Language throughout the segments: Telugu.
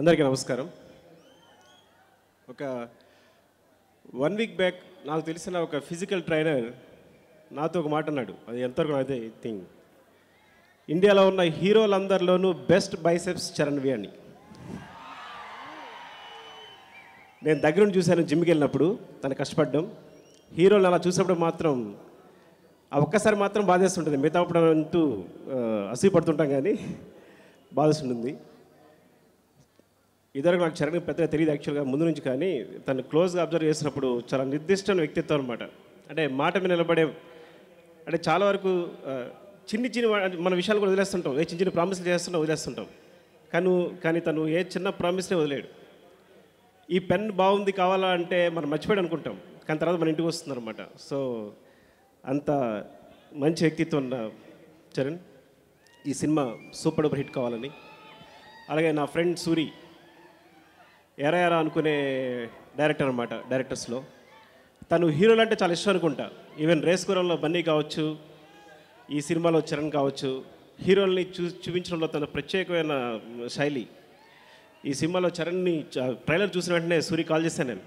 అందరికీ నమస్కారం. ఒక 1 వీక్ బ్యాక్ నాకు తెలిసిన ఒక ఫిజికల్ ట్రైనర్ నాతో ఒక మాట అన్నాడు. అది ఎంతవరకు అదే థింగ్, ఇండియాలో ఉన్న హీరోలందరిలోనూ బెస్ట్ బైసెప్స్ చరణ్ వి అని. నేను దగ్గర నుండి చూశాను జిమ్కి వెళ్ళినప్పుడు తను కష్టపడ్డం. హీరోలు అలా చూసినప్పుడు మాత్రం ఆ ఒక్కసారి మాత్రం బాధేస్తుంటుంది, మిగతాప్పుడు అంటూ అసూయపడుతుంటాం కానీ బాధేస్తుంటుంది. ఇదివరకు నాకు చరణ్ పెద్దగా తెలియదు యాక్చువల్గా ముందు నుంచి, కానీ తను క్లోజ్గా అబ్జర్వ్ చేసినప్పుడు చాలా నిర్దిష్టమైన వ్యక్తిత్వం అనమాట. అంటే మాట మీద నిలబడే, అంటే చాలా వరకు చిన్ని మన విషయాలు కూడా వదిలేస్తుంటాం, చిన్న చిన్న ప్రామిస్లు చేస్తుంటాం, వదిలేస్తుంటాం. కానీ తను ఏ చిన్న ప్రామిస్నే వదిలేడు. ఈ పెన్ బాగుంది కావాలా అంటే మనం మర్చిపోయాడు అనుకుంటాం, కానీ తర్వాత మన ఇంటికి వస్తుంది అనమాట. సో అంత మంచి వ్యక్తిత్వం ఉన్న చరణ్ ఈ సినిమా సూపర్ డూపర్ హిట్ కావాలని, అలాగే నా ఫ్రెండ్ సూరి ఎరా ఎరా అనుకునే డైరెక్టర్ అనమాట. డైరెక్టర్స్లో తను హీరోలు అంటే చాలా ఇష్టం అనుకుంటా. ఈవెన్ రేస్ గుర్రంలో బన్నీ కావచ్చు, ఈ సినిమాలో చరణ్ కావచ్చు, హీరోల్ని చూపించడంలో తన ప్రత్యేకమైన శైలి. ఈ సినిమాలో చరణ్ని ట్రైలర్ చూసిన వెంటనే సూరి కాల్ చేశాను నేను.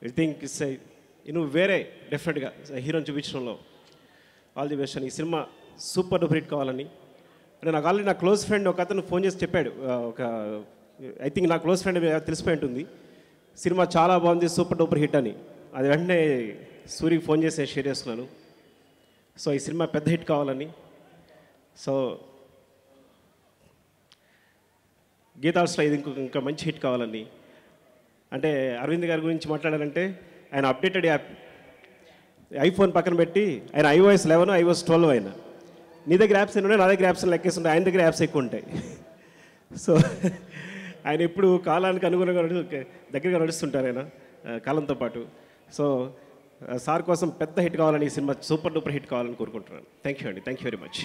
ఐ థింక్ నువ్వు వేరే డెఫినెట్గా హీరోని చూపించడంలో ఆల్ ది బెస్ట్ అని. ఈ సినిమా సూపర్ డూపర్ హిట్ కావాలని. అంటే నాకు ఆల్రెడీ నా క్లోజ్ ఫ్రెండ్ ఒక అతను ఫోన్ చేసి చెప్పాడు, ఐ థింక్ నా క్లోజ్ ఫ్రెండ్ తెలిసిపోయి ఉంటుంది, సినిమా చాలా బాగుంది సూపర్ డూపర్ హిట్ అని. అది వెంటనే సూరికి ఫోన్ చేసి నేను షేర్ చేస్తున్నాను. సో ఈ సినిమా పెద్ద హిట్ కావాలని. సో గీతాల్స్లో ఇది ఇంకా మంచి హిట్ కావాలని. అంటే అరవింద్ గారి గురించి మాట్లాడాలంటే ఆయన అప్డేటెడ్ యాప్, ఐఫోన్ పక్కన పెట్టి ఆయన iOS 11 iOS 12 అయినా. నీ దగ్గర యాప్స్ ఎన్ని ఉన్నాయి, నా దగ్గర యాప్స్ లెక్కేస్తుంటాయి, ఆయన దగ్గర యాప్స్ ఎక్కువ ఉంటాయి. సో ఆయన ఎప్పుడు కాలానికి అనుగుణంగా దగ్గరగా నడుస్తుంటారు ఆయన కాలంతో పాటు. సో సార్ కోసం పెద్ద హిట్ కావాలని, ఈ సినిమా సూపర్ డూపర్ హిట్ కావాలని కోరుకుంటున్నాను. థ్యాంక్ యూ అండి, థ్యాంక్ యూ వెరీ మచ్.